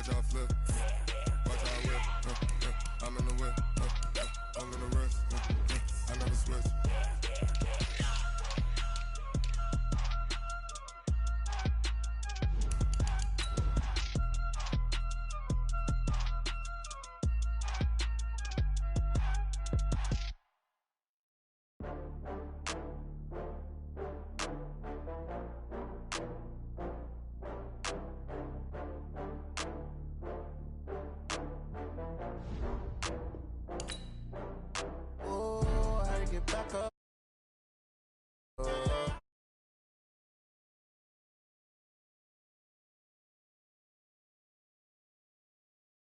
y'all flip. Watch how I whip. I'm in the whip. I'm in the wrist. I never switch. Back up.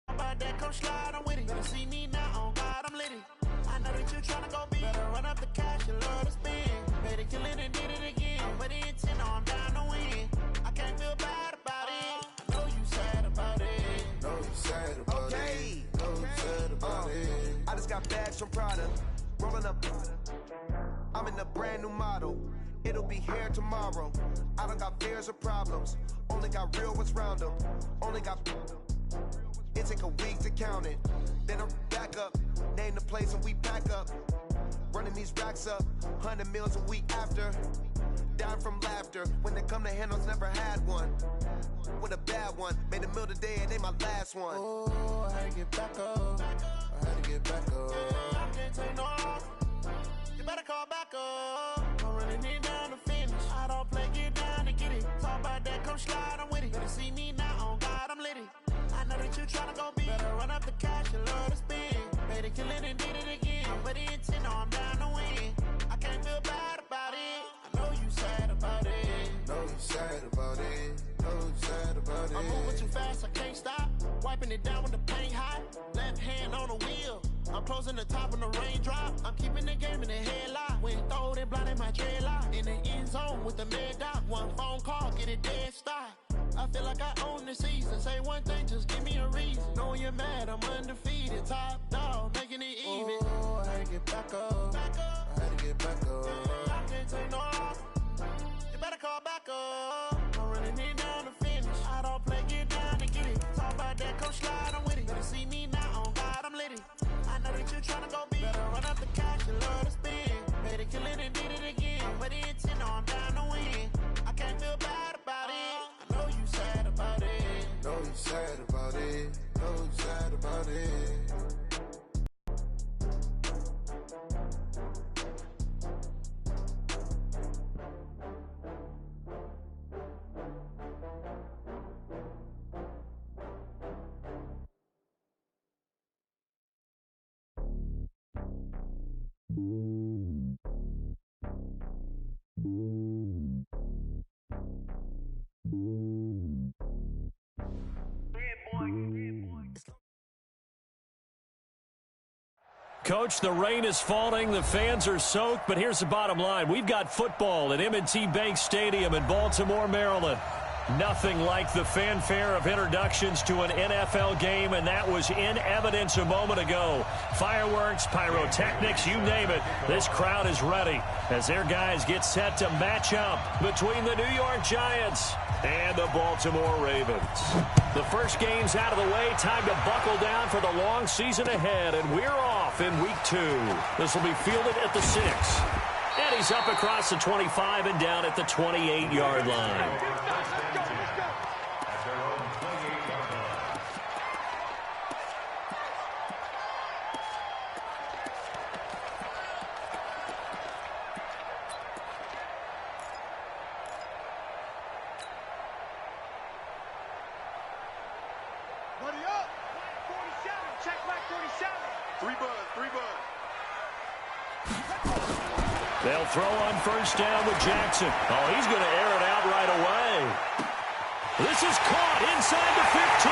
About that, come slide on with it. Better see me now, on God, I'm litty. I know that you tryna go big. Better run up the cash, you love to spend. Better kill it and did it again. But the intent, I'm down to win. I can't feel bad about it. I know you sad about it. Know you sad about it. Know you sad about it. I just got bags from Prada. Rolling up. I'm in a brand new model. It'll be here tomorrow. I don't got fears or problems. Only got real ones round them. Only got. It take a week to count it. Then I'm back up. Name the place and we pack up. Running these racks up. 100 meals a week after. Down from laughter. When they come to handles, never had one. With a bad one. Made a meal today and they my last one. Oh, I had to get back up. I had to get back up. I can't take no off. You better call back up. I'm running it down to finish. I don't play, get down to get it. Talk about that, come slide, I'm with it. Better see me now, on God, I'm litty. I know that you tryna go big. Better run up the cash, you love to spend. Better kill it and did it again. But the intent, no, I'm down to win. I can't feel bad about it. I know you sad about it. Know you sad about it. Know you sad about it. I'm moving too fast, I can't stop. Wiping it down with the paint hot. Left hand on the wheel. I'm closing the top when the raindrop. I'm keeping the game in the headlock. When throw it, blinding my dreadlock. In the end zone with the mid dot. One phone call, get it dead stop. I feel like I own the season. Say one thing, just give me a reason. Knowing you're mad, I'm undefeated. Top dog, making it even. Oh, I had to get back up. I had to get back up. I can't take no off. You better call back up. I'm running it down to finish. I don't play, get down to get it. Talk about that, come slide, I'm with it. Better see me now, on God, I'm litty. I know that you tryna go big. Better run up the cash, you love to spend. Better kill it and did it again. But the intent, no, I'm down to win. I can't feel bad about it. I know you sad about it. Know you sad about it. Know you sad about it. Coach, the rain is falling, the fans are soaked, but here's the bottom line. We've got football at M&T Bank Stadium in Baltimore, Maryland. Nothing like the fanfare of introductions to an NFL game, and that was in evidence a moment ago. Fireworks, pyrotechnics, you name it. This crowd is ready as their guys get set to match up between the New York Giants and the Baltimore Ravens. The first game's out of the way. Time to buckle down for the long season ahead, and we're off in week 2. This will be fielded at the 6. And he's up across the 25 and down at the 28-yard line. They'll throw on first down with Jackson. Oh, he's going to air it out right away. This is caught inside the 15.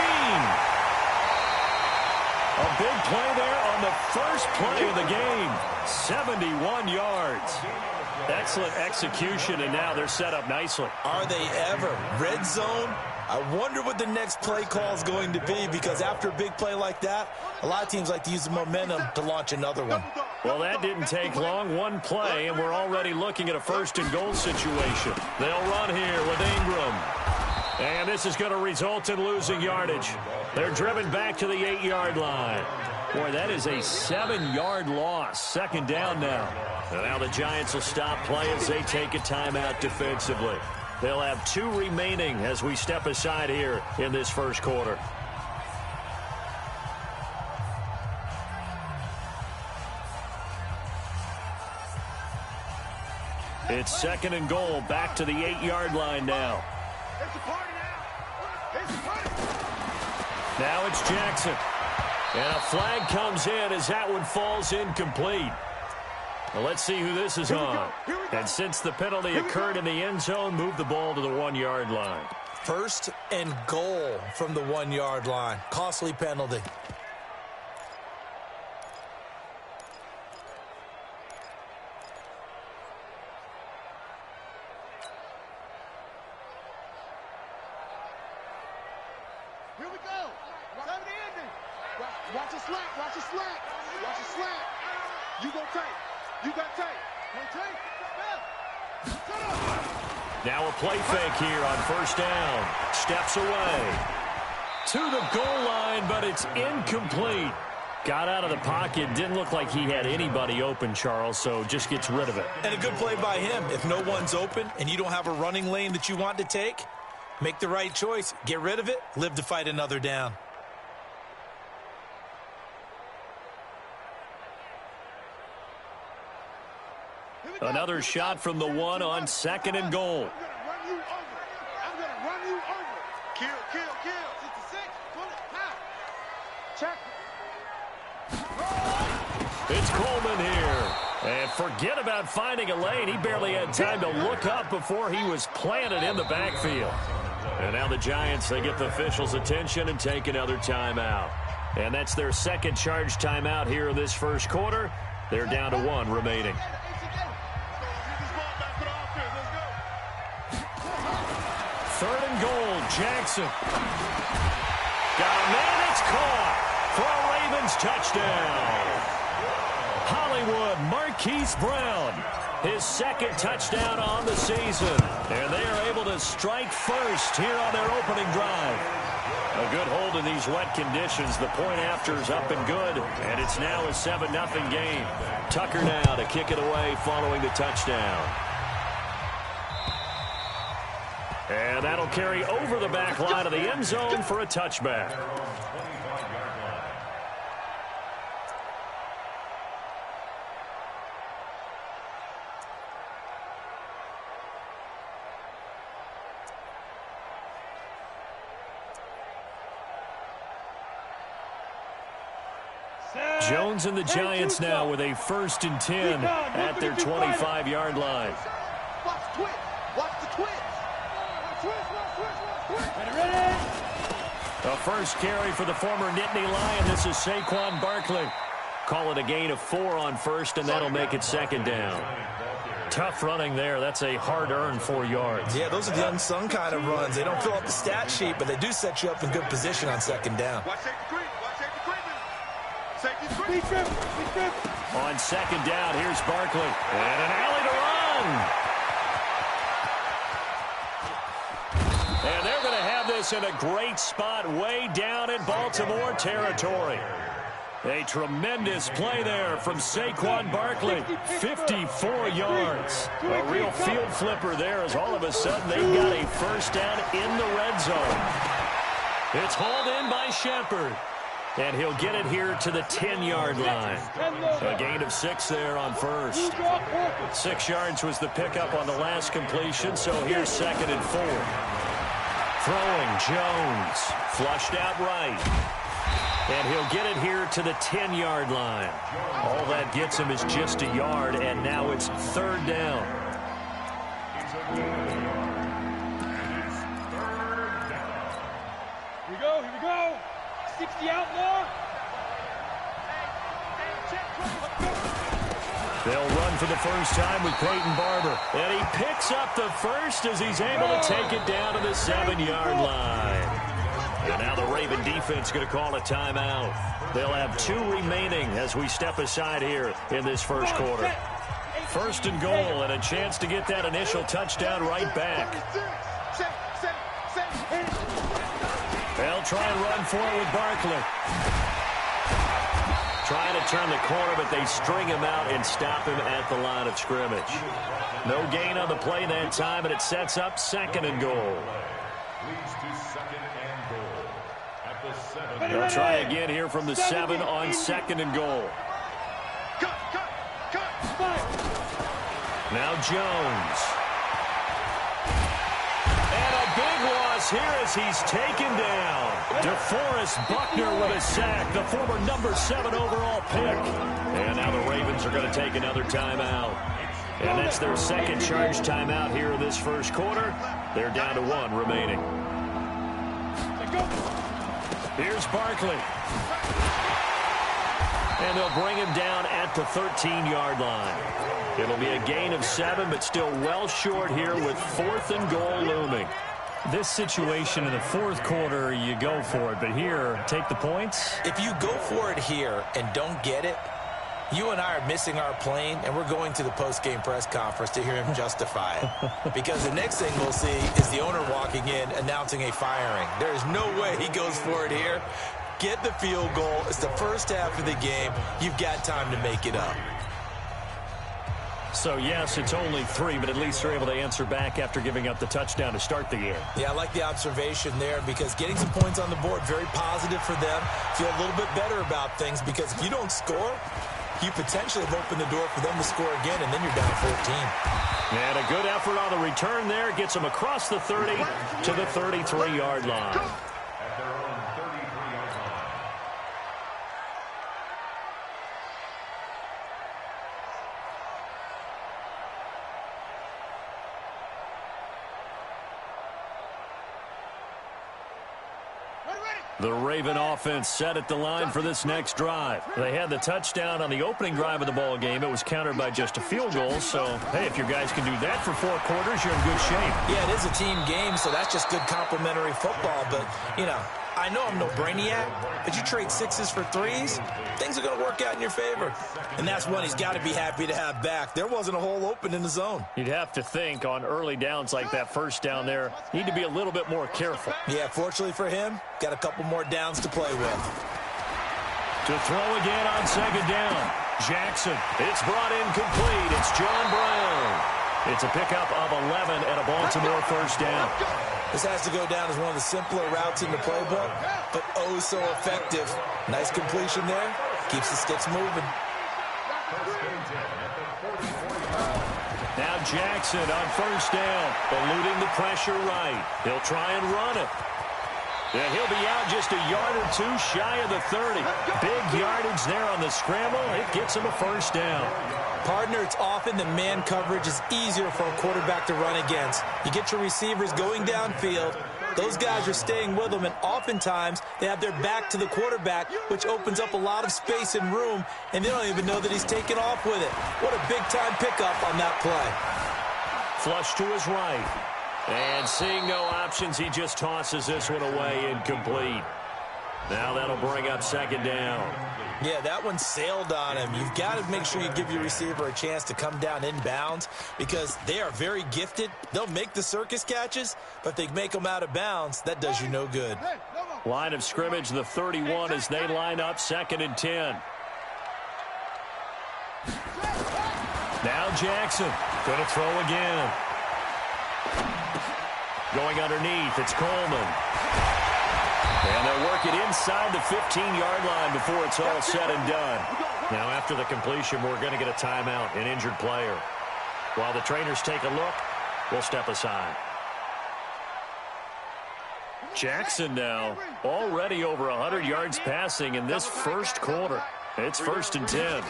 A big play there on the first play of the game. 71 yards. Excellent execution, and now they're set up nicely. Are they ever? Red zone? I wonder what the next play call is going to be, because after a big play like that, a lot of teams like to use the momentum to launch another one. Well, that didn't take long. One play, and we're already looking at a first and goal situation. They'll run here with Ingram. And this is going to result in losing yardage. They're driven back to the 8-yard line. Boy, that is a 7-yard loss. Second down now. And now the Giants will stop play as they take a timeout defensively. They'll have 2 remaining as we step aside here in this first quarter. It's second and goal, back to the 8-yard line now. Now it's Jackson. And a flag comes in as that one falls incomplete. Well, let's see who this is on. And since the penalty occurred in the end zone, move the ball to the 1-yard line. First and goal from the 1-yard line. Costly penalty. Here we go. Time to end it. Watch the slack. Watch the slack. Watch the slack. You go tight. You got tight. Go tight. Now a play fake here on first down. Steps away to the goal line, but it's incomplete. Got out of the pocket. Didn't look like he had anybody open, Charles, so just gets rid of it. And a good play by him. If no one's open and you don't have a running lane that you want to take, make the right choice. Get rid of it. Live to fight another down. Another shot from the 1 on second and goal. I'm going to run you over. Kill. 66. Pull it. Pow. Check. It's Coleman here. And forget about finding a lane. He barely had time to look up before he was planted in the backfield. And now the Giants, they get the officials' attention and take another timeout. And that's their second charge timeout here in this first quarter. They're down to 1 remaining. Third and goal, Jackson. Got a man, it's caught for a Ravens touchdown. Hollywood Marquise Brown, his second touchdown on the season. And they are able to strike first here on their opening drive. A good hold in these wet conditions. The point after is up and good, and it's now a 7-0 game. Tucker now to kick it away following the touchdown. And that'll carry over the back line of the end zone for a touchback. Jones and the Giants now with a 1st and 10 at their 25-yard line. Watch the twitch. Watch the twitch. A first carry for the former Nittany Lion. This is Saquon Barkley. Call it a gain of 4 on first, and that'll make it second down. Tough running there. That's a hard-earned 4 yards. Yeah, those are the unsung kind of runs. They don't fill up the stat sheet, but they do set you up in good position on second down. Watch safety creep. Watch safety creeping. Safety creep. On second down, here's Barkley. And an alley to run. And they're going to have this in a great spot way down in Baltimore territory. A tremendous play there from Saquon Barkley. 54 yards. A real field flipper there as all of a sudden they've got a first down in the red zone. It's hauled in by Shepard. And he'll get it here to the 10-yard line. A gain of 6 there on first. 6 yards was the pickup on the last completion, so here's second and 4. Throwing Jones. Flushed out right. And he'll get it here to the 10-yard line. All that gets him is just a yard, and now it's third down. Here we go. 60 outlaw. They'll run for the first time with Peyton Barber. And he picks up the first as he's able to take it down to the 7-yard line. And now the Raven defense going to call a timeout. They'll have 2 remaining as we step aside here in this first quarter. First and goal and a chance to get that initial touchdown right back. try and run for it with Barkley. Trying to turn the corner, but they string him out and stop him at the line of scrimmage. No gain on the play that time, and it sets up 2nd and goal. They'll try again here from the 7 on 2nd and goal. Now Jones. And a big loss here as he's taken down. DeForest Buckner with a sack, the former number 7 overall pick. And now the Ravens are going to take another timeout. And that's their 2nd charge timeout here in this first quarter. They're down to 1 remaining. Here's Barkley. And they'll bring him down at the 13-yard line. It'll be a gain of 7, but still well short here with 4th and goal looming. This situation in the 4th quarter, you go for it. But here, take the points. If you go for it here and don't get it, you and I are missing our plane, and we're going to the post-game press conference to hear him justify it. Because the next thing we'll see is the owner walking in announcing a firing. There's no way he goes for it here. Get the field goal. It's the first half of the game. You've got time to make it up. So, yes, it's only 3, but at least they're able to answer back after giving up the touchdown to start the game. Yeah, I like the observation there because getting some points on the board, very positive for them. Feel a little bit better about things because if you don't score, you potentially have opened the door for them to score again, and then you're down 14. And a good effort on the return there. Gets them across the 30 to the 33-yard line. The Raven offense set at the line for this next drive. They had the touchdown on the opening drive of the ball game. It was countered by just a field goal. So, hey, if your guys can do that for 4 quarters, you're in good shape. Yeah, it is a team game, so that's just good complimentary football. But, you know, I know I'm no brainiac, but you trade 6s for 3s, things are going to work out in your favor. And that's one he's got to be happy to have back. There wasn't a hole open in the zone. You'd have to think on early downs like that first down there, need to be a little bit more careful. Yeah, fortunately for him, got a couple more downs to play with. To throw again on 2nd down. Jackson. It's brought in complete. It's John Brown. It's a pickup of 11 and a Baltimore first down. This has to go down as one of the simpler routes in the playbook, but oh so effective. Nice completion there. Keeps the sticks moving. Now Jackson on first down, eluding the pressure right. He'll try and run it. And he'll be out just a yard or 2 shy of the 30. Big yardage there on the scramble. It gets him a first down. Partner, it's often the man coverage is easier for a quarterback to run against. You get your receivers going downfield. Those guys are staying with them, and oftentimes they have their back to the quarterback, which opens up a lot of space and room, and they don't even know that he's taken off with it. What a big-time pickup on that play. Flush to his right. And seeing no options, he just tosses this one away incomplete. Now that'll bring up 2nd down. Yeah, that one sailed on him. You've got to make sure you give your receiver a chance to come down inbounds because they are very gifted. They'll make the circus catches, but if they make them out of bounds, that does you no good. Line of scrimmage, the 31 as they line up 2nd and 10. Now Jackson going to throw again. Going underneath, it's Coleman. And they'll work it inside the 15-yard line before it's all said and done. Now, after the completion, we're going to get a timeout, an injured player. While the trainers take a look, we'll step aside. Jackson now already over 100 yards passing in this first quarter. It's 1st and 10.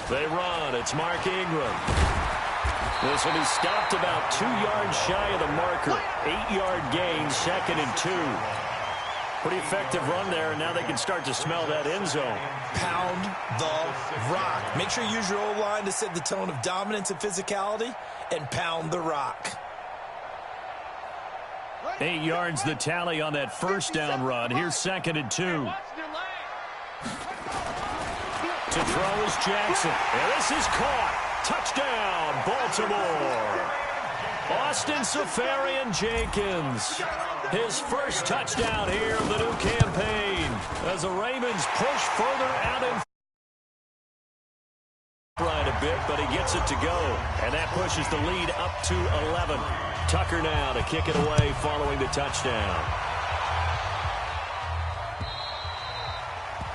They run. It's Mark Ingram. This will be stopped about 2 yards shy of the marker. 8-yard gain, 2nd and 2. Pretty effective run there, and now they can start to smell that end zone. Pound the rock. Make sure you use your O-line to set the tone of dominance and physicality, and pound the rock. 8 yards the tally on that first down run. Here's 2nd and 2. To throw is Jackson. And this is caught. Touchdown, Baltimore. Austin Safarian-Jenkins, his first touchdown here of the new campaign as the Ravens push further out in right a bit, but he gets it to go, and that pushes the lead up to 11. Tucker now to kick it away following the touchdown.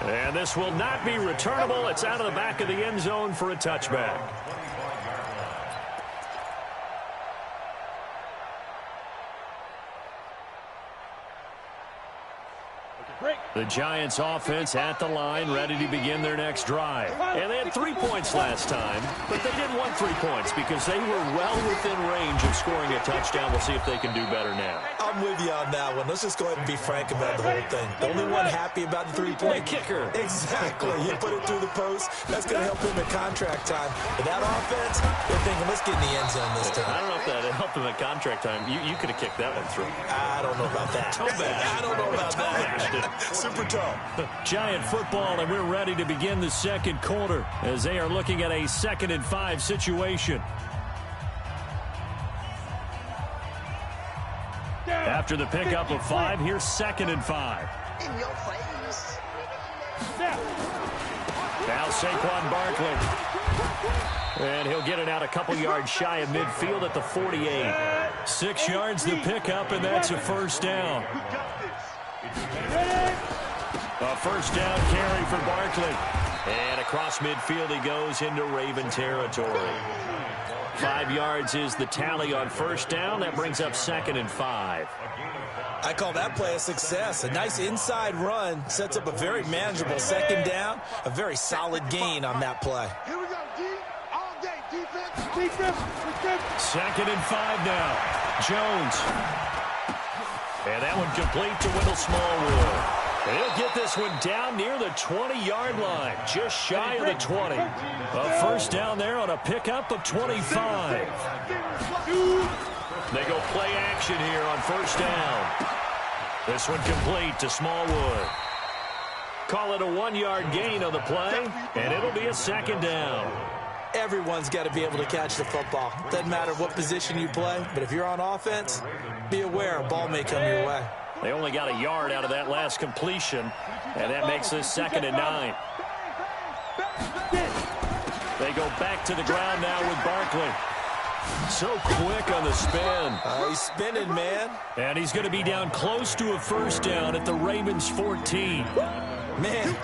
And this will not be returnable. It's out of the back of the end zone for a touchback. The Giants offense at the line, ready to begin their next drive. And they had 3 points last time, but they didn't want 3 points because they were well within range of scoring a touchdown. We'll see if they can do better now. I'm with you on that one. Let's just go ahead and be frank about the whole thing. The only one happy about the three-point kicker. Exactly. You put it through the post. That's going to help him at contract time. But that offense, they're thinking, let's get in the end zone this time. I don't know if that helped him at contract time. You could have kicked that one through. I don't know about that. I don't know about that. Super tall. Giant football, and we're ready to begin the second quarter as they are looking at a 2nd and 5 situation. After the pickup of 5, here's 2nd and 5. In your face. Now Saquon Barkley. And he'll get it out a couple yards shy of midfield at the 48. 6 yards the pickup, and that's a first down. A first down carry for Barkley. And across midfield he goes into Raven territory. 5 yards is the tally on first down. That brings up 2nd and 5. I call that play a success. A nice inside run sets up a very manageable second down. A very solid gain on that play. Here we go, D. All day, defense. 2nd and 5 now. Jones. And that one complete to Wendell Smallwood. And he'll get this one down near the 20-yard line, just shy of the 20. A first down there on a pickup of 25. They go play action here on first down. This one complete to Smallwood. Call it a 1-yard gain on the play, and it'll be a second down. Everyone's got to be able to catch the football. Doesn't matter what position you play, but if you're on offense, be aware a ball may come your way. They only got a yard out of that last completion, and that makes this 2nd and 9. They go back to the ground now with Barkley. So quick on the spin. He's spinning, man. And he's going to be down close to a first down at the Ravens 14. Man,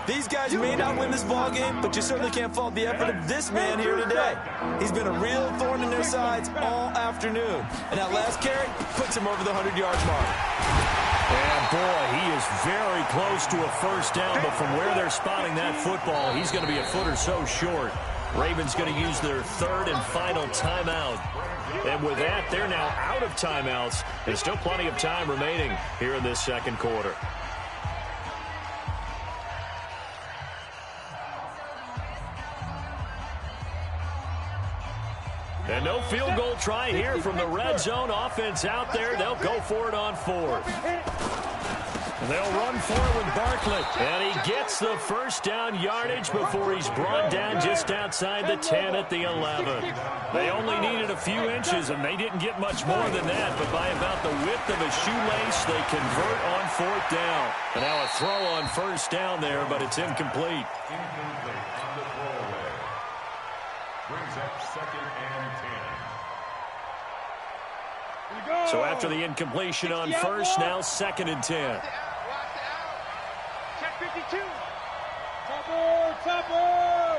these guys may not win this ball game, but you certainly can't fault the effort of this man here today. He's been a real thorn in their sides all afternoon. And that last carry puts him over the 100-yard mark. And, boy, he is very close to a first down, but from where they're spotting that football, he's going to be a foot or so short. Ravens going to use their 3rd and final timeout. And with that, they're now out of timeouts. There's still plenty of time remaining here in this second quarter. And no field goal try here from the red zone offense out there. They'll go for it on 4th. They'll run for it with Barkley. And he gets the first down yardage before he's brought down just outside the 10 at the 11. They only needed a few inches, and they didn't get much more than that. But by about the width of a shoelace, they convert on 4th down. And now a throw on first down there, but it's incomplete. Brings up 2nd and 10. So after the incompletion on first, now 2nd and 10. Check 52. Topper.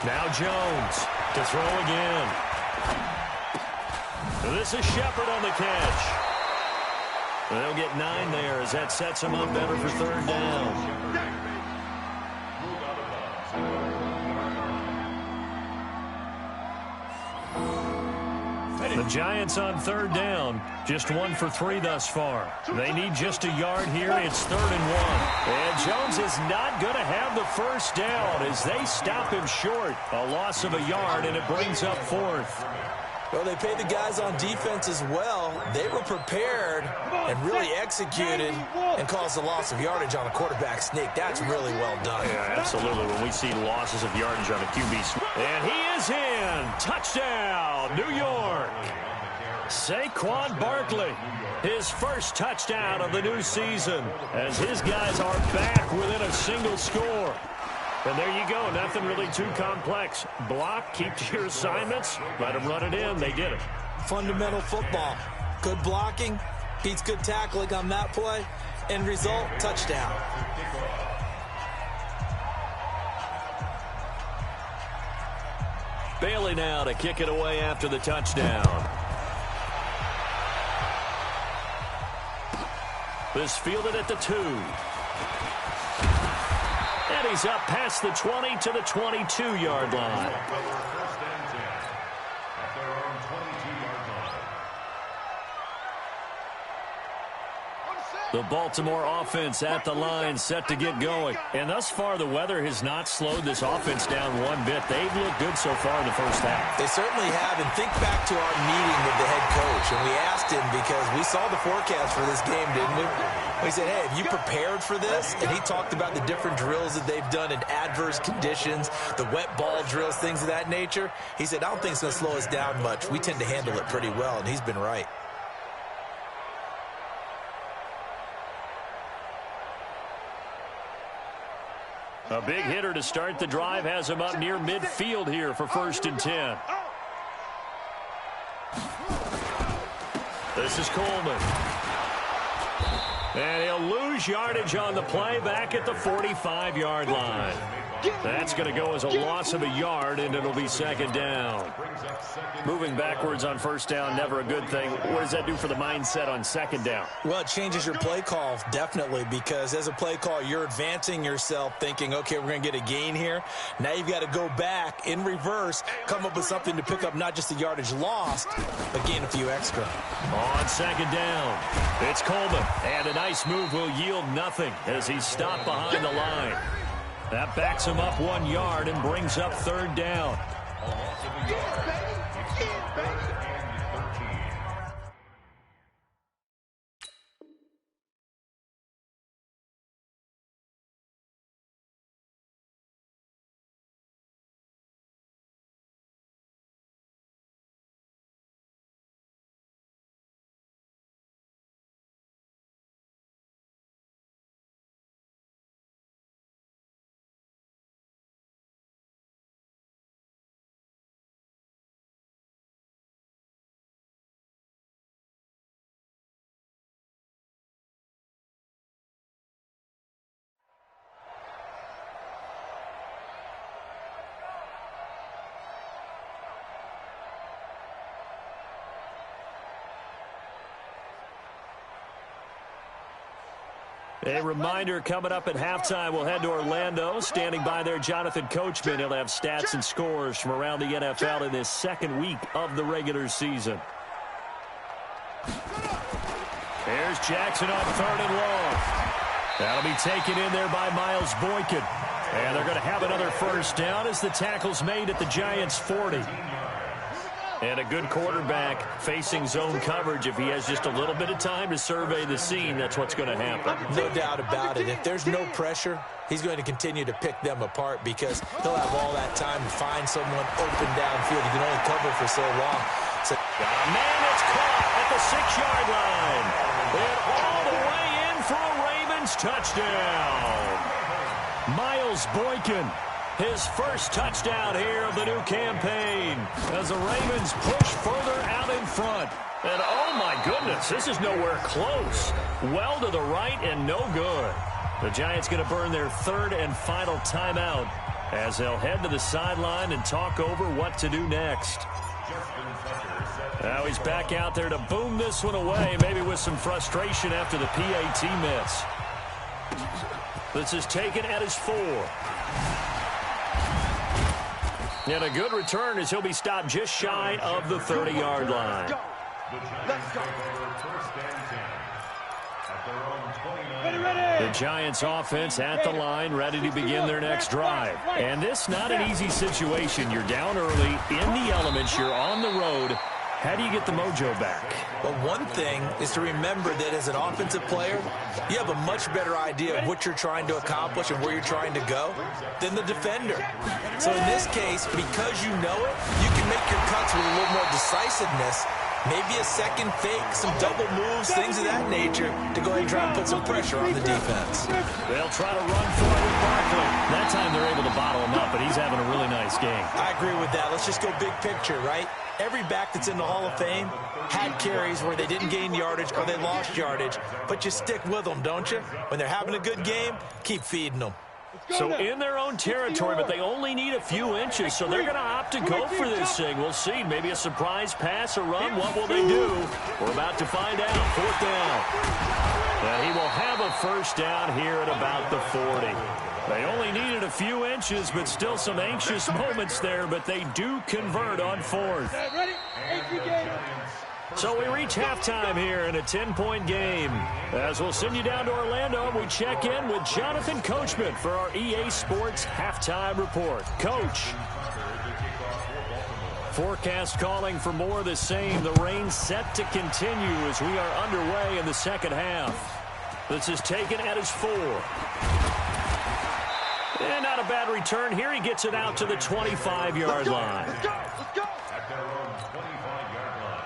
Now Jones to throw again. This is Shepard on the catch. They'll get 9 there as that sets them up better for 3rd down. The Giants on 3rd down, just 1 for 3 thus far. They need just a yard here. It's 3rd and 1. And Jones is not going to have the first down as they stop him short. A loss of a yard, and it brings up 4th. Well, they paid the guys on defense as well. They were prepared and really executed and caused a loss of yardage on a quarterback sneak. That's really well done. Yeah, absolutely. When we see losses of yardage on a QB sneak. And he is in. Touchdown, New York. Saquon Barkley, his first touchdown of the new season, as his guys are back within a single score. And there you go. Nothing really too complex. Block, keep to your assignments, let them run it in. They did it. Fundamental football. Good blocking beats good tackling on that play. End result, touchdown. Bailey now to kick it away after the touchdown. This fielded at the 2. And he's up past the 20 to the 22-yard line. First and 10 at their own 22-yard line. The Baltimore offense at the line, set to get going. And thus far, the weather has not slowed this offense down one bit. They've looked good so far in the first half. They certainly have. And think back to our meeting with the head coach. And we asked him, because we saw the forecast for this game, didn't we? We said, hey, have you prepared for this? And he talked about the different drills that they've done in adverse conditions, the wet ball drills, things of that nature. He said, I don't think it's going to slow us down much. We tend to handle it pretty well, and he's been right. A big hitter to start the drive has him up near midfield here for 1st and 10. This is Coleman. And he'll lose yardage on the play back at the 45-yard line. That's going to go as a loss of a yard, and it'll be 2nd down. Moving backwards on 1st down, never a good thing. What does that do for the mindset on 2nd down? Well, it changes your play call, definitely, because as a play call, you're advancing yourself thinking, okay, we're going to get a gain here. Now you've got to go back in reverse, come up with something to pick up not just the yardage lost, but gain a few extra. On 2nd down, it's Coleman, and a nice move will yield nothing as he's stopped behind the line. That backs him up 1 yard and brings up 3rd down. A reminder, coming up at halftime, we'll head to Orlando. Standing by there, Jonathan Coachman. He'll have stats and scores from around the NFL in this 2nd week of the regular season. There's Jackson on 3rd and long. That'll be taken in there by Miles Boykin. And they're going to have another 1st down as the tackle's made at the Giants' 40. And a good quarterback facing zone coverage. If he has just a little bit of time to survey the scene, that's what's going to happen. No doubt about it. If there's no pressure, he's going to continue to pick them apart because he'll have all that time to find someone open downfield. He can only cover for so long. So, man, it's caught at the 6-yard line. And all the way in for a Ravens touchdown. Miles Boykin. His first touchdown here of the new campaign as the Ravens push further out in front. And oh my goodness, this is nowhere close. Well to the right and no good. The Giants going to burn their 3rd and final timeout as they'll head to the sideline and talk over what to do next. Now he's back out there to boom this one away, maybe with some frustration after the PAT miss. This is taken at his 4. And a good return as he'll be stopped just shy of the 30-yard line. Let's go. The Giants offense at the line, ready to begin their next drive. And this not an easy situation. You're down early, in the elements, you're on the road, How do you get the mojo back? Well, one thing is to remember that as an offensive player, you have a much better idea of what you're trying to accomplish and where you're trying to go than the defender. So in this case, because you know it, you can make your cuts with a little more decisiveness. Maybe a second fake, some double moves, things of that nature to go ahead and try and put some pressure on the defense. They'll try to run for it with Barkley. That time they're able to bottle him up, but he's having a really nice game. I agree with that. Let's just go big picture, right? Every back that's in the Hall of Fame had carries where they didn't gain yardage or they lost yardage, but you stick with them, don't you? When they're having a good game, keep feeding them. So in their own territory, but they only need a few inches, so they're going to opt to go for this thing. We'll see. Maybe a surprise pass or run. What will they do? We're about to find out. 4th down. And he will have a first down here at about the 40. They only needed a few inches, but still some anxious moments there, but they do convert on 4th. So we reach halftime here in a 10-point game. As we'll send you down to Orlando, we check in with Jonathan Coachman for our EA Sports Halftime Report. Coach. Forecast calling for more of the same. The rain set to continue as we are underway in the second half. This is taken at his 4. And not a bad return here. He gets it out to the 25-yard line. At their own 25-yard line.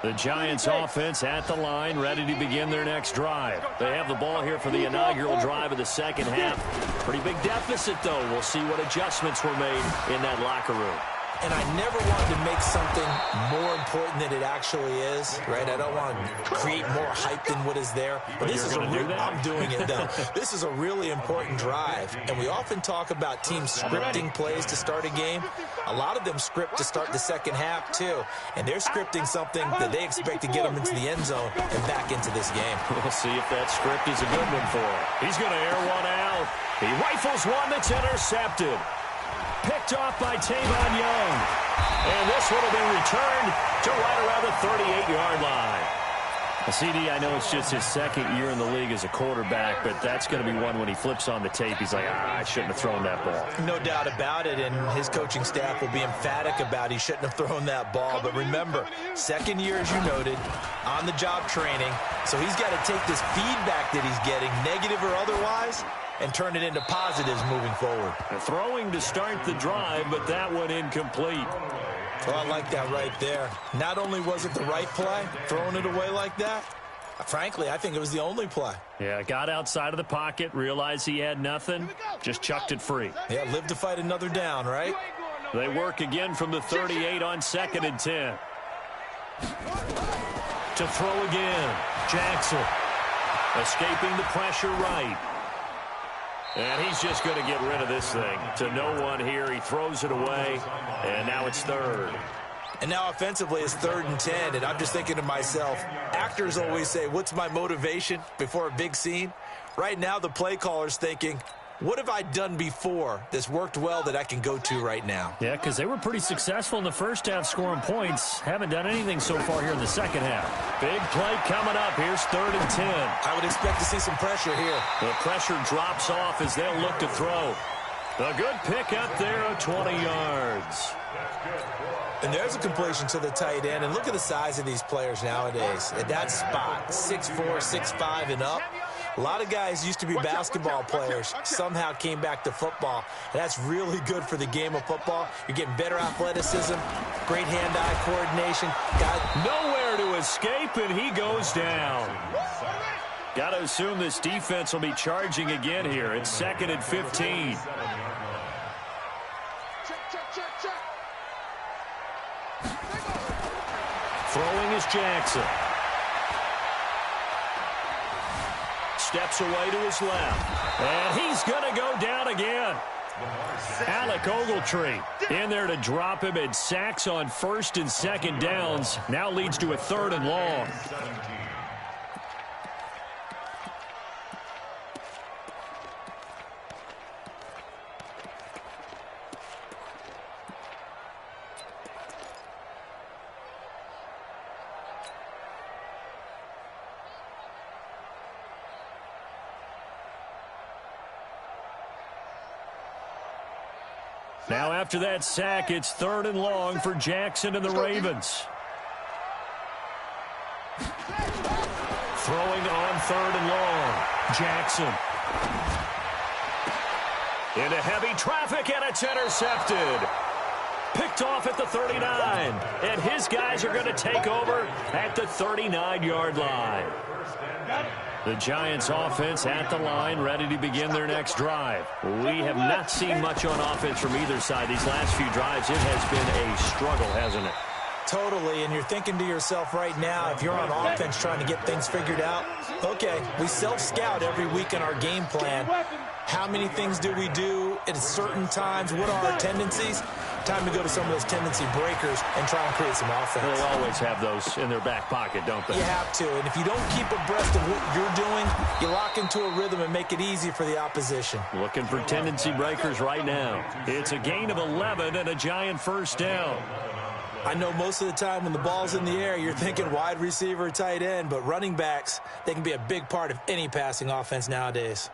The Giants offense at the line, ready to begin their next drive. They have the ball here for the inaugural drive of the second half. Pretty big deficit, though. We'll see what adjustments were made in that locker room. And I never wanted to make something more important than it actually is, right? I don't want to create more hype than what is there. But this is I'm doing it, though. This is a really important drive. And we often talk about teams scripting plays to start a game. A lot of them script to start the second half, too. And they're scripting something that they expect to get them into the end zone and back into this game. We'll see if that script is a good one for him. He's going to air one out. He rifles one that's intercepted. Picked off by Tavon Young. And this one will be returned to right around the 38-yard line. CD, I know it's just his second year in the league as a quarterback, but that's going to be one when he flips on the tape. He's like, I shouldn't have thrown that ball. No doubt about it, and his coaching staff will be emphatic about he shouldn't have thrown that ball. But remember, second year, as you noted, on-the-job training. So he's got to take this feedback that he's getting, negative or otherwise, and turn it into positives moving forward. Throwing to start the drive, but that one incomplete. Well, I like that right there. Not only was it the right play, throwing it away like that, frankly, I think it was the only play. Yeah, got outside of the pocket, realized he had nothing, just chucked it free. Yeah, live to fight another down, right? They work again from the 38 on 2nd and 10. To throw again, Jackson. Escaping the pressure right. And he's just going to get rid of this thing. To no one here. He throws it away, and now it's 3rd. And now offensively it's 3rd and 10, and I'm just thinking to myself, actors always say, what's my motivation before a big scene? Right now the play caller's thinking, what have I done before that's worked well that I can go to right now? Yeah, because they were pretty successful in the first half scoring points. Haven't done anything so far here in the second half. Big play coming up. Here's 3rd and 10. I would expect to see some pressure here. The pressure drops off as they'll look to throw. A good pick up there of 20 yards. And there's a completion to the tight end. And look at the size of these players nowadays. At that spot, 6'4", 6'5", and up. A lot of guys used to be basketball players, somehow came back to football. And that's really good for the game of football. You're getting better athleticism, great hand-eye coordination. Nowhere to escape, and he goes down. Got to assume this defense will be charging again here. It's 2nd and 15. Throwing is Jackson. Steps away to his left. And he's going to go down again. Alec Ogletree in there to drop him, and sacks on 1st and 2nd downs. Now leads to a 3rd and long. Now after that sack, it's 3rd and long for Jackson and the Ravens. Throwing on 3rd and long. Jackson. Into heavy traffic, and it's intercepted. Picked off at the 39. And his guys are going to take over at the 39-yard line. The Giants offense at the line, ready to begin their next drive. We have not seen much on offense from either side these last few drives. It has been a struggle, hasn't it? Totally, and you're thinking to yourself right now, if you're on offense trying to get things figured out, okay, we self-scout every week in our game plan. How many things do we do at certain times? What are our tendencies? Time to go to some of those tendency breakers and try and create some offense. They always have those in their back pocket, don't they? You have to, and if you don't keep abreast of what you're doing, you lock into a rhythm and make it easy for the opposition. Looking for tendency breakers right now. It's a gain of 11 and a Giant first down. I know most of the time when the ball's in the air, you're thinking wide receiver, tight end, but running backs, they can be a big part of any passing offense nowadays.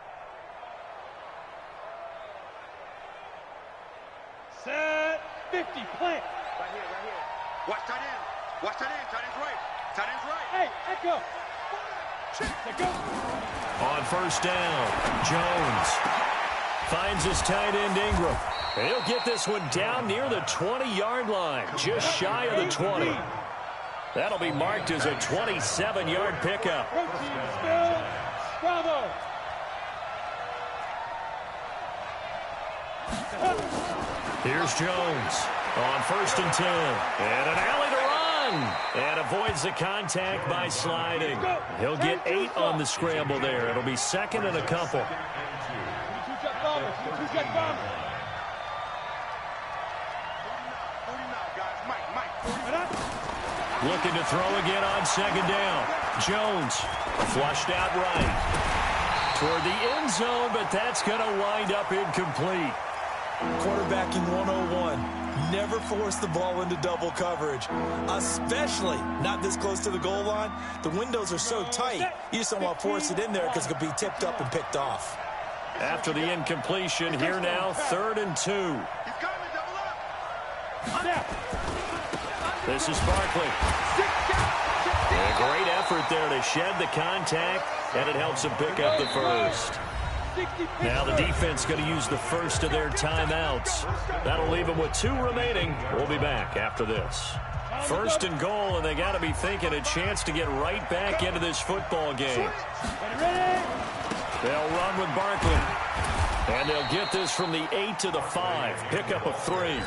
Set 50, plant. Right here. Watch tight end. Watch tight end. Tight end's right. Tight end's right. Hey, echo. Let go. On first down, Jones finds his tight end Ingram. He'll get this one down near the 20-yard line, just shy of the 20. That'll be marked as a 27-yard pickup. Protein spill. Bravo. Here's Jones on 1st and 10. And an alley to run. And avoids the contact by sliding. He'll get 8 on the scramble there. It'll be 2nd and a couple. Looking to throw again on 2nd down. Jones flushed out right toward the end zone, but that's going to wind up incomplete. Quarterbacking 101. Never force the ball into double coverage, especially not this close to the goal line. The windows are so tight, you just don't want to force it in there because it could be tipped up and picked off. After the incompletion, here now, 3rd and 2. This is Barkley. A great effort there to shed the contact, and it helps him pick up the first. Now the defense going to use the first of their timeouts. That'll leave them with 2 remaining. We'll be back after this. 1st and goal, and they got to be thinking a chance to get right back into this football game. They'll run with Barkley. And they'll get this from the 8 to the 5. Pickup of 3.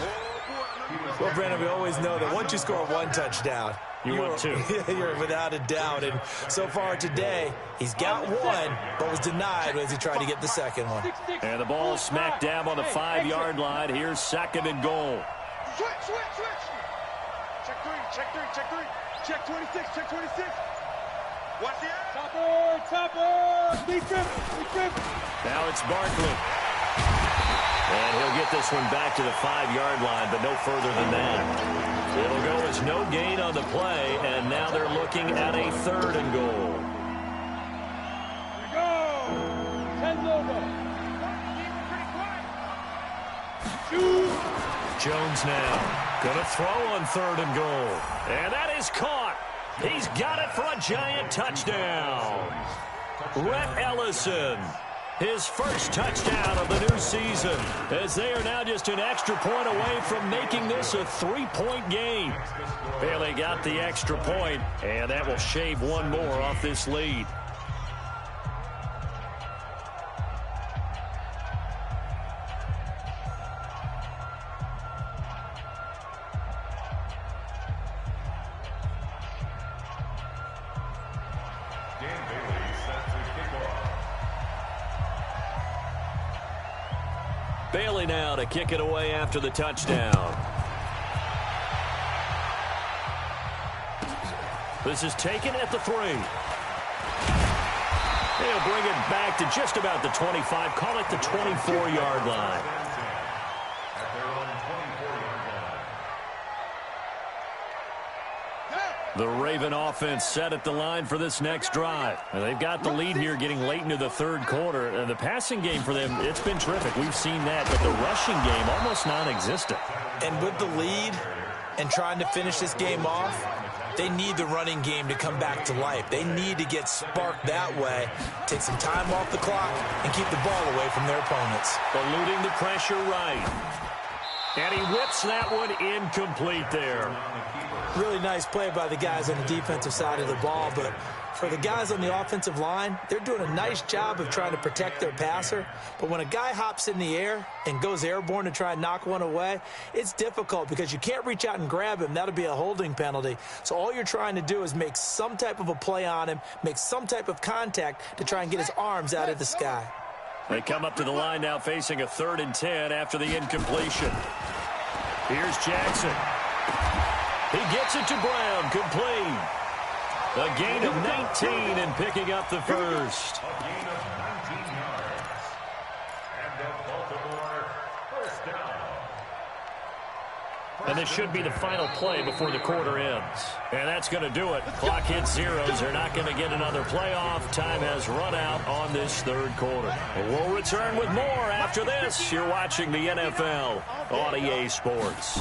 Well, Brandon, we always know that once you score 1 touchdown, you're 2. You're without a doubt. And so far today, he's got 1, but was denied as he tried to get the 2nd one. And the ball smack dab on the 5-yard line. Here's 2nd and goal. Switch. Check 3. Check 26. Check 26. Watch the air. Topper. Big trip. Now it's Barkley. And he'll get this one back to the 5-yard line, but no further than that. It'll go as no gain on the play, and now they're looking at a 3rd and goal. Here we go. 10's over. Shoot. Jones now going to throw on 3rd and goal. And that is caught. He's got it for a Giant touchdown. Rhett Ellison. His first touchdown of the new season, as they are now just an extra point away from making this a 3-point game. Bailey got the extra point, and that will shave 1 more off this lead. Bailey now to kick it away after the touchdown. This is taken at the 3. They'll bring it back to just about the 25. Call it the 24-yard line. At their own 24-yard line. The Raven offense set at the line for this next drive. And they've got the lead here getting late into the third quarter. And the passing game for them, it's been terrific. We've seen that. But the rushing game, almost non-existent. And with the lead and trying to finish this game off, they need the running game to come back to life. They need to get sparked that way, take some time off the clock, and keep the ball away from their opponents. Eluding the pressure right. And he whips that one incomplete there. Really nice play by the guys on the defensive side of the ball, but for the guys on the offensive line, they're doing a nice job of trying to protect their passer. But when a guy hops in the air and goes airborne to try and knock one away, it's difficult because you can't reach out and grab him. That'll be a holding penalty. So all you're trying to do is make some type of a play on him, make some type of contact to try and get his arms out of the sky. They come up to the line now facing a 3rd and 10 after the incompletion. Here's Jackson. He gets it to Brown, complete. A gain of 19 and picking up the first. A gain of 19 yards. And the Baltimore first down. And this should be the final play before the quarter ends. And that's going to do it. Clock hits zeros. They're not going to get another playoff. Time has run out on this third quarter. We'll return with more after this. You're watching the NFL on EA Sports.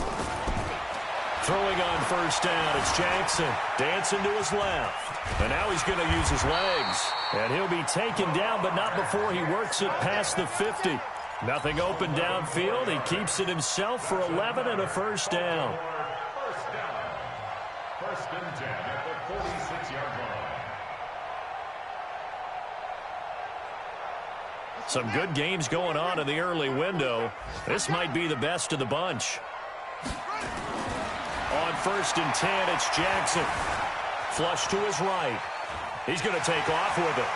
Throwing on first down, it's Jackson. Dancing to his left. And now he's going to use his legs. And he'll be taken down, but not before he works it past the 50. Nothing open downfield. He keeps it himself for 11 and a first down. First down. 1st and 10 at the 46-yard line. Some good games going on in the early window. This might be the best of the bunch. On 1st and 10, it's Jackson. Flush to his right. He's going to take off with it.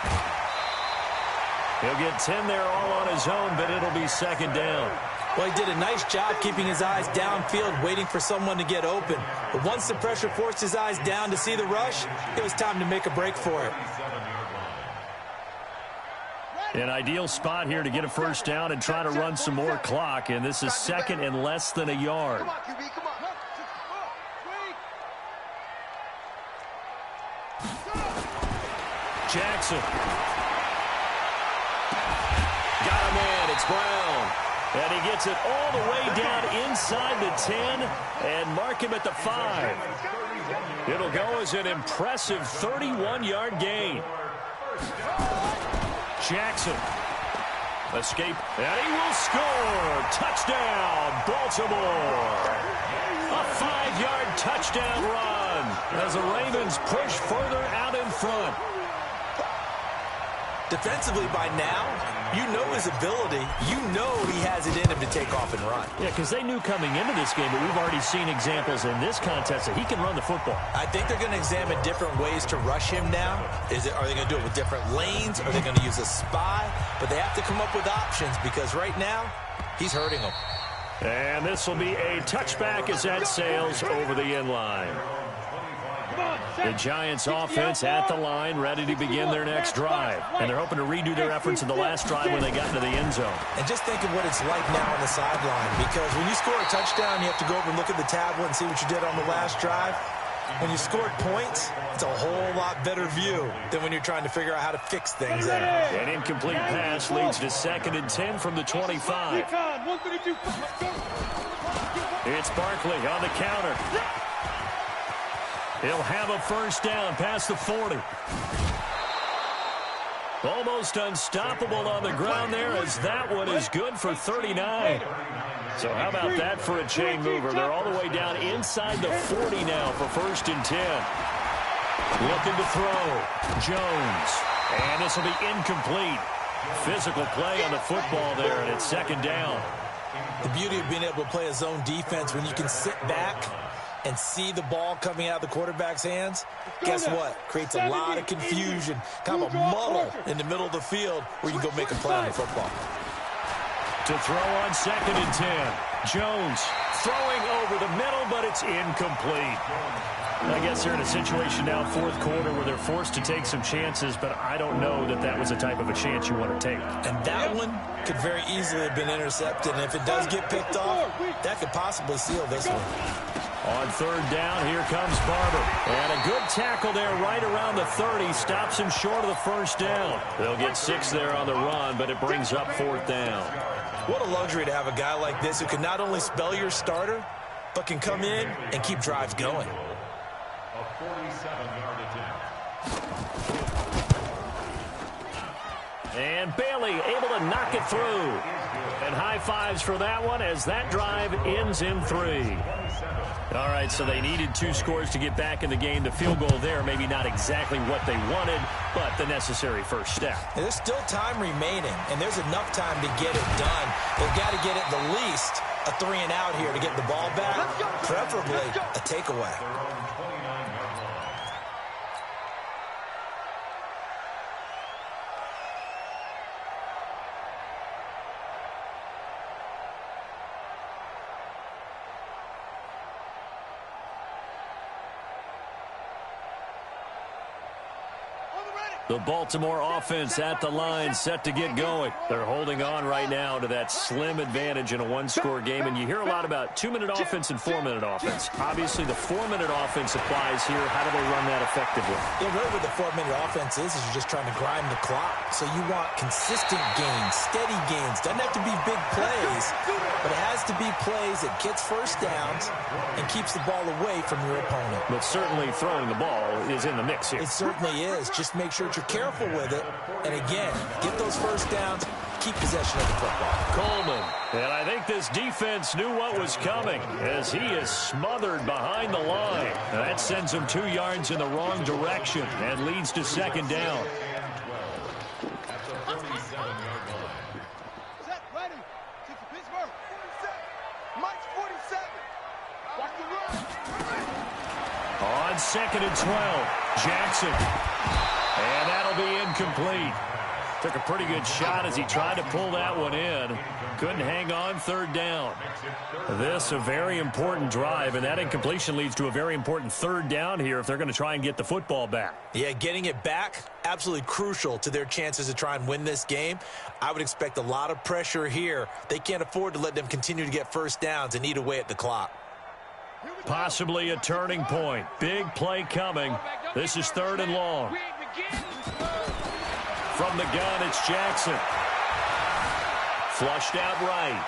He'll get 10 there all on his own, but it'll be 2nd down. Well, he did a nice job keeping his eyes downfield, waiting for someone to get open. But once the pressure forced his eyes down to see the rush, it was time to make a break for it. An ideal spot here to get a first down and try to run some more clock, and this is 2nd and less than a yard. Come on, QB, come on. Jackson. Got a man. It's Brown. And he gets it all the way down inside the 10 and mark him at the 5. It'll go as an impressive 31-yard gain. Jackson. Escape. And he will score. Touchdown, Baltimore. A 5-yard touchdown run as the Ravens push further out in front. Defensively by now, you know his ability. You know he has it in him to take off and run. Yeah, because they knew coming into this game, but we've already seen examples in this contest that he can run the football. I think they're going to examine different ways to rush him now. Are they going to do it with different lanes? Are they going to use a spy? But they have to come up with options because right now, he's hurting them. And this will be a touchback as that sails over the end line. The Giants offense at the line, ready to begin their next drive. And they're hoping to redo their efforts in the last drive when they got into the end zone. And just think of what it's like now on the sideline, because when you score a touchdown, you have to go over and look at the tablet and see what you did on the last drive. When you scored points, it's a whole lot better view than when you're trying to figure out how to fix things there. An incomplete pass leads to 2nd and 10 from the 25. It's Barkley on the counter. He'll have a first down past the 40. Almost unstoppable on the ground there as that one is good for 39. So how about that for a chain mover? They're all the way down inside the 40 now for 1st and 10. Looking to throw. Jones. And this will be incomplete. Physical play on the football there, and it's 2nd down. The beauty of being able to play a zone defense when you can sit back and see the ball coming out of the quarterback's hands, guess what? Creates a lot of confusion, kind of a muddle in the middle of the field where you can go make a play on the football. To throw on 2nd and 10. Jones throwing over the middle, but it's incomplete. I guess they're in a situation now, 4th quarter, where they're forced to take some chances, but I don't know that that was the type of a chance you want to take. And that one could very easily have been intercepted, and if it does get picked off, that could possibly seal this one. On third down, here comes Barber. And a good tackle there right around the 30. Stops him short of the first down. They'll get 6 there on the run, but it brings up 4th down. What a luxury to have a guy like this who can not only spell your starter, but can come in and keep drives going. A 47-yard attempt. And Bailey able to knock it through. And high fives for that one as that drive ends in 3. All right, so they needed 2 scores to get back in the game. The field goal there, maybe not exactly what they wanted, but the necessary first step. There's still time remaining, and there's enough time to get it done. They've got to get at the least a 3 and out here to get the ball back, preferably a takeaway. The Baltimore offense at the line, set to get going. They're holding on right now to that slim advantage in a 1-score game, and you hear a lot about 2-minute offense and 4-minute offense. Obviously, the 4-minute offense applies here. How do they run that effectively? Yeah, really what the 4-minute offense is you're just trying to grind the clock. So you want consistent gains, steady gains. Doesn't have to be big plays, but it has to be plays that gets first downs and keeps the ball away from your opponent. But certainly throwing the ball is in the mix here. It certainly is. Just make sure you're careful with it. And again, get those first downs, keep possession of the football. Coleman. And I think this defense knew what was coming as he is smothered behind the line. And that sends him 2 yards in the wrong direction and leads to 2nd down. At the 47-yard line. Set, ready. Take the Pittsburgh. 47. Mike's 47. Watch the run. On 2nd and 12, Jackson. And that'll be incomplete. Took a pretty good shot as he tried to pull that one in. Couldn't hang on 3rd down. This a very important drive, and that incompletion leads to a very important 3rd down here if they're going to try and get the football back. Yeah, getting it back, absolutely crucial to their chances to try and win this game. I would expect a lot of pressure here. They can't afford to let them continue to get first downs and eat away at the clock. Possibly a turning point. Big play coming. This is 3rd and long. From the gun, it's Jackson. Flushed out right.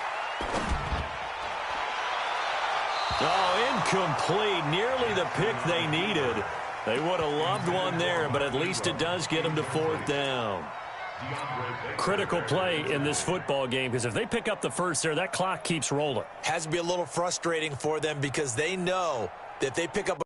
Oh, incomplete. Nearly the pick they needed. They would have loved one there, but at least it does get them to 4th down. Critical play in this football game, because if they pick up the first there, that clock keeps rolling. Has to be a little frustrating for them because they know that if they pick up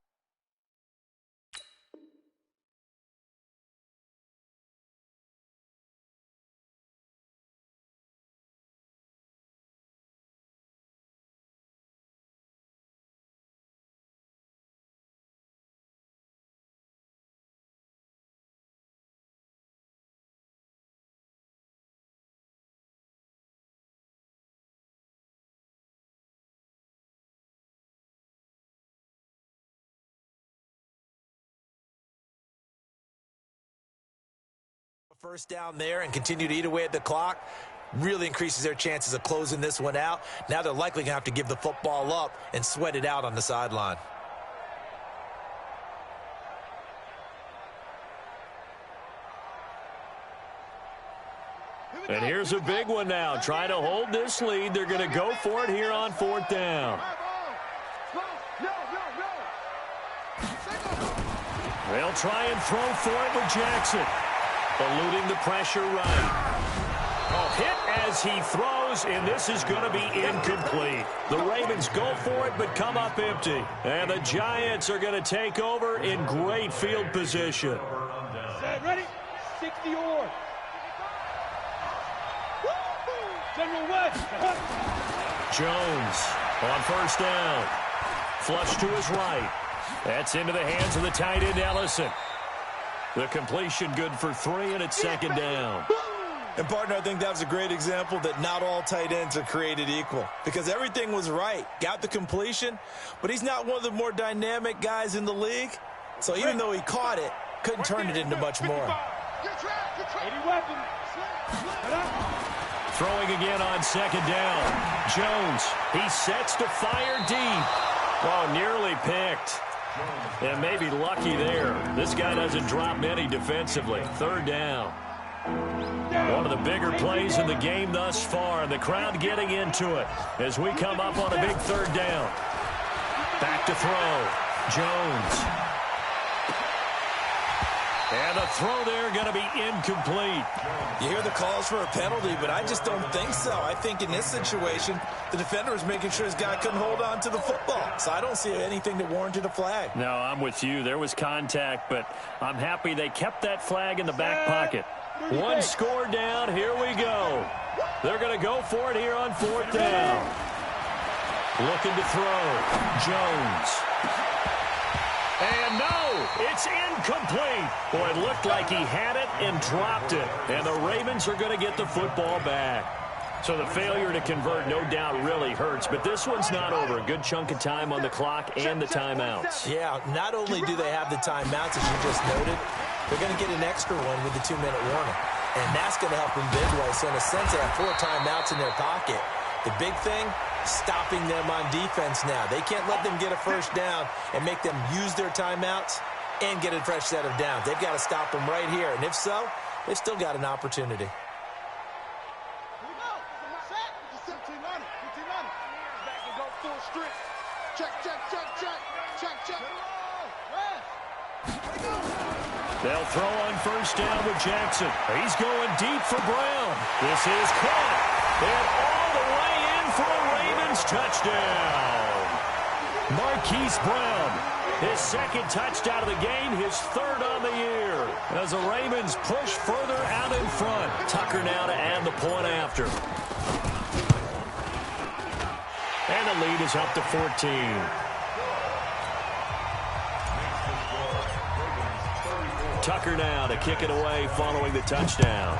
first down there and continue to eat away at the clock, really increases their chances of closing this one out. Now they're likely going to have to give the football up and sweat it out on the sideline. And here's a big one now. Trying to hold this lead. They're going to go for it here on 4th down. They'll try and throw for it with Jackson. Eluding the pressure right. Oh, hit as he throws, and this is going to be incomplete. The Ravens go for it, but come up empty. And the Giants are going to take over in great field position. Set, ready? 60 or. General West. Jones on 1st down. Flush to his right. That's into the hands of the tight end, Ellison. The completion good for 3, and it's 2nd down. And, partner, I think that was a great example that not all tight ends are created equal because everything was right. Got the completion, but he's not one of the more dynamic guys in the league. So even though he caught it, couldn't turn it into much more. 80 weapons. Throwing again on 2nd down. Jones, he sets to fire deep. Oh, nearly picked. And maybe lucky there. This guy doesn't drop many defensively. Third down. One of the bigger plays in the game thus far, and the crowd getting into it as we come up on a big third down. Back to throw. Jones. And the throw there going to be incomplete. You hear the calls for a penalty, but I just don't think so. I think in this situation, the defender was making sure his guy couldn't hold on to the football. So I don't see anything that warranted a flag. No, I'm with you. There was contact, but I'm happy they kept that flag in the back pocket. One score down. Here we go. They're going to go for it here on fourth down. Looking to throw. Jones. And no, it's incomplete. Boy, it looked like he had it and dropped it. And the Ravens are going to get the football back. So the failure to convert, no doubt, really hurts. But this one's not over. A good chunk of time on the clock and the timeouts. Yeah, not only do they have the timeouts, as you just noted, they're going to get an extra one with the 2-minute warning. And that's going to help them big way. So in a sense, they have 4 timeouts in their pocket. The big thing, stopping them on defense now. They can't let them get a first down and make them use their timeouts and get a fresh set of downs. They've got to stop them right here. And if so, they've still got an opportunity. They'll throw on first down with Jackson. He's going deep for Brown. This is caught. And all the way in for a Ravens touchdown. Marquise Brown, his second touchdown of the game, his third on the year. As the Ravens push further out in front. Tucker now to add the point after. And the lead is up to 14. Tucker now to kick it away following the touchdown.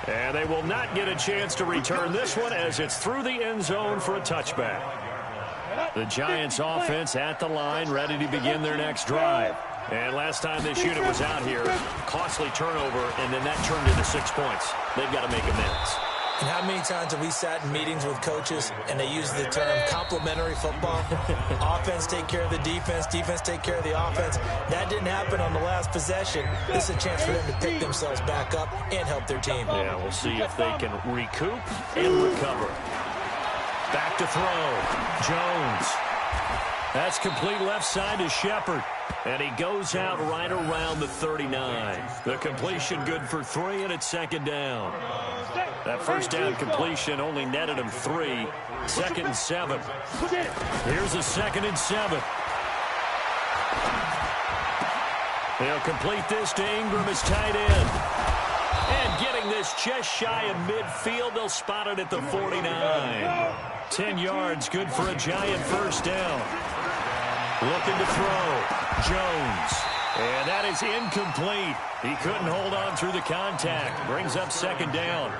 And they will not get a chance to return this one as it's through the end zone for a touchback. The Giants offense at the line, ready to begin their next drive. And last time this unit was out here, costly turnover, and then that turned into 6 points. They've got to make amends. And how many times have we sat in meetings with coaches and they use the term complementary football? Offense take care of the defense, defense take care of the offense. That didn't happen on the last possession. This is a chance for them to pick themselves back up and help their team. Yeah, we'll see if they can recoup and recover. Back to throw. Jones. That's complete left side to Shepard. And he goes out right around the 39. The completion good for 3, and it's second down. That first down completion only netted him 3. Second and 7. Here's a second and 7. They'll complete this to Ingram as tight end. And getting this just shy of midfield, they'll spot it at the 49. 10 yards, good for a Giant first down. Looking to throw. Jones. And that is incomplete. He couldn't hold on through the contact. Brings up second down.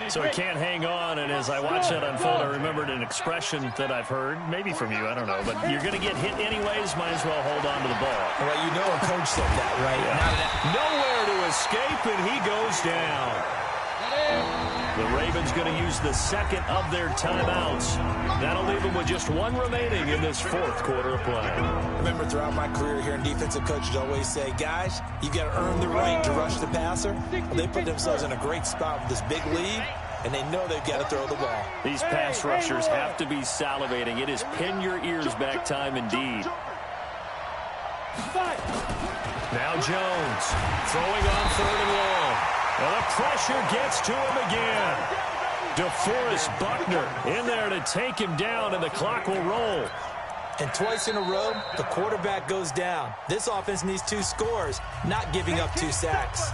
So he can't hang on, and as I watch that unfold, I remembered an expression that I've heard, maybe from you, I don't know, but you're going to get hit anyways, might as well hold on to the ball. Well, you know a coach said that, right? Yeah. Nowhere to escape, and he goes down. The Ravens going to use the second of their timeouts. That'll leave them with just 1 remaining in this fourth quarter of play. Remember, throughout my career here in defensive coaches always say, guys, you got to earn the right to rush the passer. Well, they put themselves in a great spot with this big lead, and they know they've got to throw the ball. These pass rushers have to be salivating. It is pin your ears back time indeed. Now Jones throwing on third and long. Well, the pressure gets to him again. DeForest Buckner in there to take him down, and the clock will roll. And twice in a row, the quarterback goes down. This offense needs 2 scores, not giving up 2 sacks.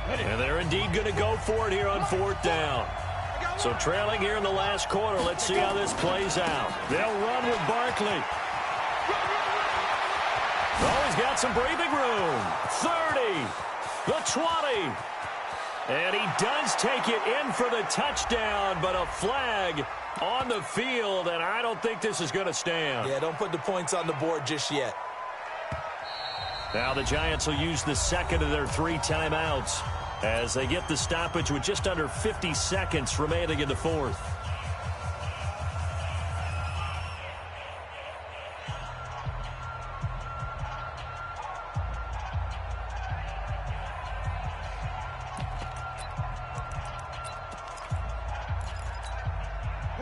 And they're indeed going to go for it here on fourth down. So trailing here in the last quarter, let's see how this plays out. They'll run with Barkley. Oh, he's got some breathing room. 30, the 20. And he does take it in for the touchdown, but a flag on the field, and I don't think this is going to stand. Yeah, don't put the points on the board just yet. Now the Giants will use the second of their 3 timeouts. as they get the stoppage with just under 50 seconds remaining in the fourth.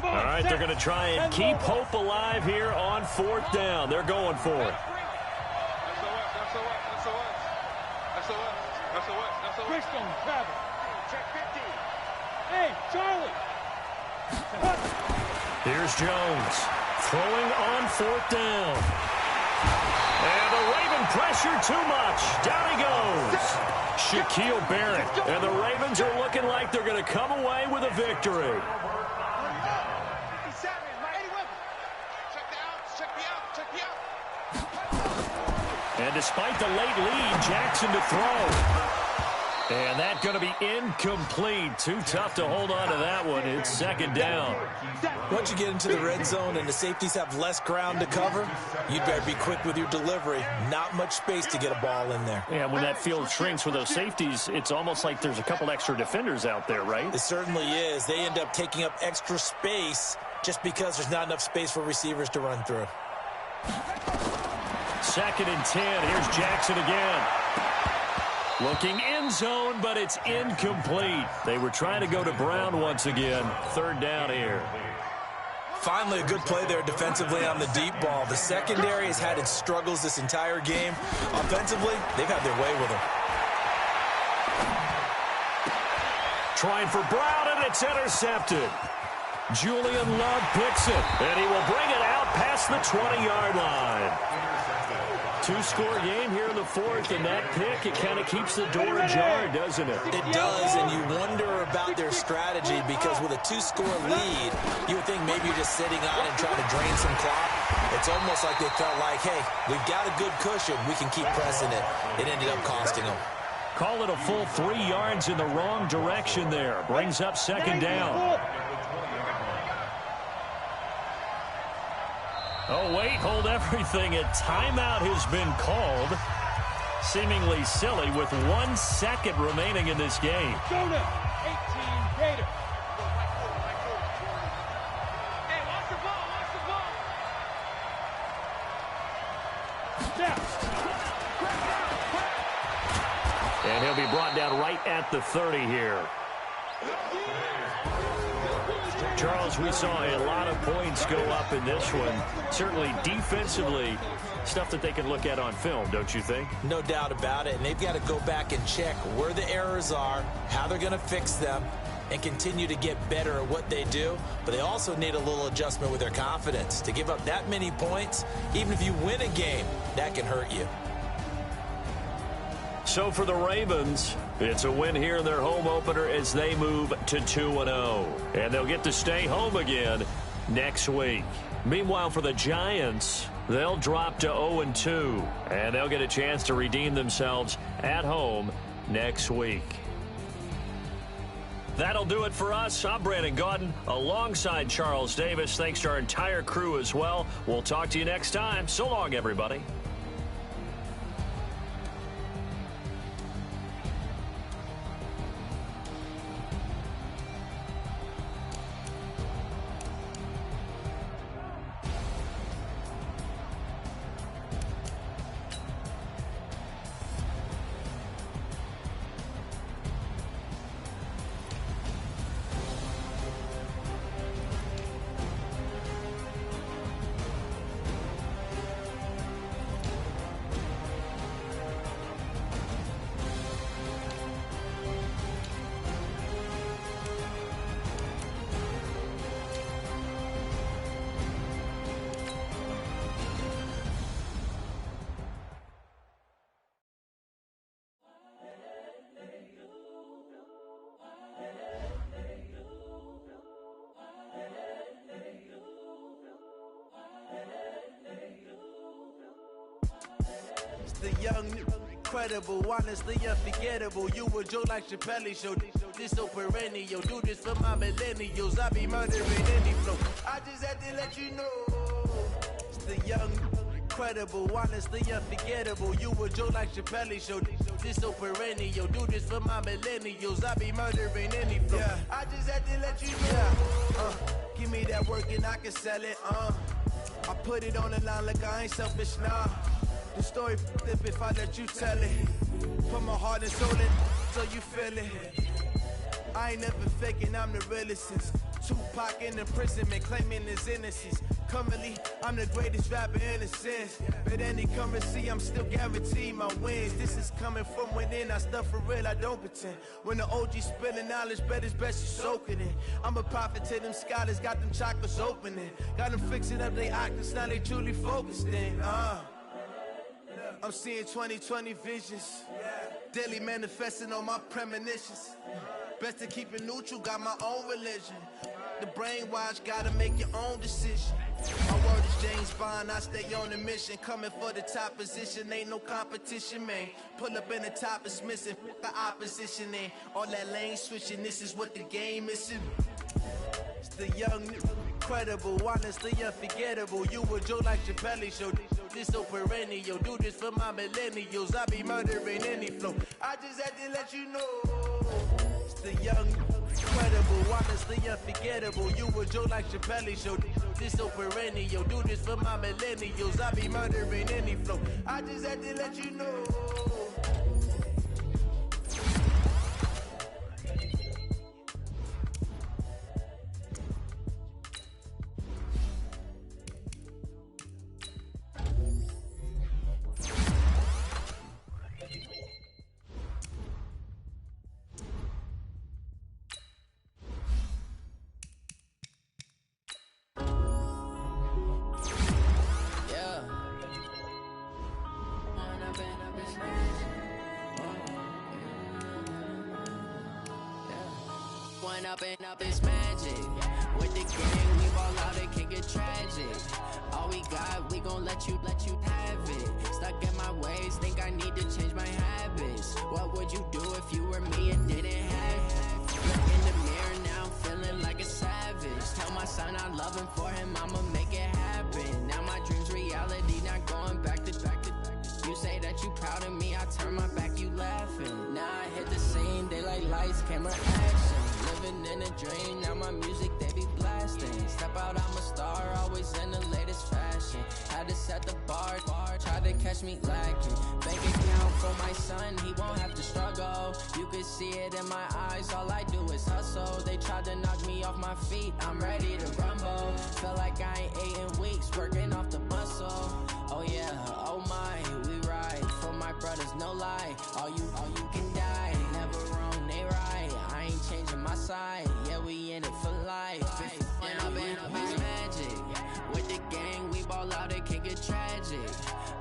All right, they're going to try and keep hope alive here on fourth down. They're going for it. Christian, travel. Check 50. Hey, Charlie. Here's Jones throwing on fourth down. And the Raven pressure too much. Down he goes. Shaquille Barrett. And the Ravens are looking like they're going to come away with a victory. And despite the late lead, Jackson to throw. And that's going to be incomplete. Too tough to hold on to that one. It's second down. Once you get into the red zone and the safeties have less ground to cover, you'd better be quick with your delivery. Not much space to get a ball in there. Yeah, when that field shrinks with those safeties, it's almost like there's a couple extra defenders out there, right? It certainly is. They end up taking up extra space just because there's not enough space for receivers to run through. Second and 10. Here's Jackson again. Looking end zone, but it's incomplete. They were trying to go to Brown once again. Third down here. Finally, a good play there defensively on the deep ball. The secondary has had its struggles this entire game. Offensively, they've had their way with them. Trying for Brown, and it's intercepted. Julian Love picks it, and he will bring it out past the 20-yard line. Two-score game here in the fourth, and that pick, it kind of keeps the door ajar, doesn't it? It does, and you wonder about their strategy because with a two-score lead, you would think maybe you're just sitting on and trying to drain some clock. It's almost like they felt like, hey, we've got a good cushion. We can keep pressing it. It ended up costing them. Call it a full 3 yards in the wrong direction there. Brings up second down. Oh, wait, hold everything. A timeout has been called. Seemingly silly with 1 second remaining in this game. Jonah, 18, Gator. Hey, watch the ball, watch the ball. Step. And he'll be brought down right at the 30 here. Charles, we saw a lot of points go up in this one. Certainly defensively, stuff that they can look at on film, don't you think? No doubt about it, and they've got to go back and check where the errors are, how they're going to fix them, and continue to get better at what they do. But they also need a little adjustment with their confidence. To give up that many points, even if you win a game, that can hurt you. So for the Ravens, it's a win here in their home opener as they move to 2-0. And they'll get to stay home again next week. Meanwhile, for the Giants, they'll drop to 0-2. And they'll get a chance to redeem themselves at home next week. That'll do it for us. I'm Brandon Gaudin alongside Charles Davis. Thanks to our entire crew as well. We'll talk to you next time. So long, everybody. The young, incredible, honestly unforgettable. You a joke like Chappelle show. This so perennial. Do this for my millennials. I be murdering any flow. I just had to let you know. It's the young, incredible, honestly unforgettable. You a joke like Chappelle Show. This so perennial. Do this for my millennials. I be murdering any flow. Yeah. I just had to let you know. Give me that work and I can sell it. I put it on the line like I ain't selfish, nah. The story flip if I let you tell it. Put my heart and soul in so you feel it. I ain't never faking, I'm the realest since Tupac in imprisonment, claiming his innocence. Currently, I'm the greatest rapper in a sense. But any currency, I'm still guaranteed my wins. This is coming from within, I stuff for real, I don't pretend. When the OG spilling knowledge, bet it's best you soak it in. I'm a prophet to them scholars, got them chakras opening. Got them fixing up they octaves, now they truly focused in. I'm seeing 2020 visions. Daily manifesting on my premonitions. Best to keep it neutral, got my own religion. The brainwash, gotta make your own decision. My word is James Bond, I stay on the mission. Coming for the top position, ain't no competition, man. Pull up in the top, it's missing, the opposition in. All that lane switching, this is what the game missing. It's the young, incredible, honestly unforgettable. You a joke like Chappelle Show. This so perennial. Do this for my millennials. I be murdering any flow. I just had to let you know. It's the young, incredible, honestly unforgettable. You a joke like Chappelle Show. This so perennial. Do this for my millennials. I be murdering any flow. I just had to let you know. Up is magic. With the game, we ball out, it can get tragic. All we got, we gon' let you have it. Stuck in my ways, think I need to change my habits. What would you do if you were me and didn't have it? Look in the mirror now, I'm feeling like a savage. Tell my son I love him, for him I'ma make it happen. Now my dream's reality, not going back to. You say that you proud of me, I turn my back, you laughing. Now I hit the scene, daylight lights, camera action. Living in a dream, now my music, they be blasting. Step out, I'm a star, always in the latest fashion. Had to set the bar, try to catch me lacking. Bank account for my son, he won't have to struggle. You can see it in my eyes, all I do is hustle. They tried to knock me off my feet, I'm ready to rumble. Feel like I ain't ate in weeks, working off the muscle. Oh yeah, oh my, we ride for my brothers, no lie. All you can die, never wrong, they right. I ain't changing my side, yeah, we in it for life. When up is magic. With the gang, we ball out, it can get tragic.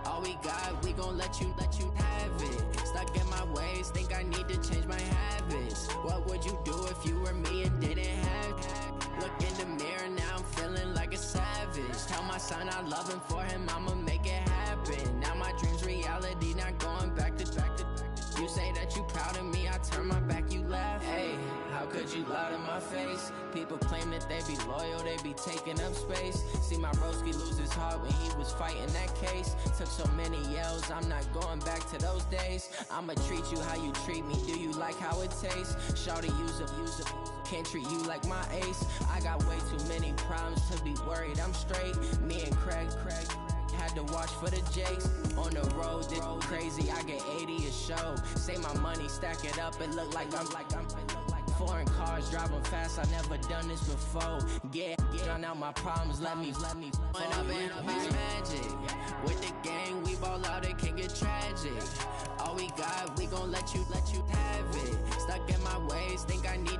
All we got, we gon' let you have it. Stuck in my ways, think I need to change my habits. What would you do if you were me and didn't have it? Look in the mirror, now I'm feeling like a savage. Tell my son I love him, for him I'ma make it happen. Now my dream's reality, not going back to. You say that you proud of me, I turn my back, you laugh. Hey, how could you lie to my face? People claim that they be loyal, they be taking up space. See my broski lose his heart when he was fighting that case. Took so many yells, I'm not going back to those days. I'ma treat you how you treat me, do you like how it tastes? Shawty, use up, can't treat you like my ace. I got way too many problems to be worried, I'm straight. Me and Craig had to watch for the Jakes. On the road, this crazy, I get 80 a show. Say my money, stack it up, it look like I'm foreign cars, driving fast, I never done this before. Yeah, drown out my problems, let me When up is magic. With the gang, we ball out, it can get tragic. All we got, we gon' let you have it. Stuck in my ways, think I need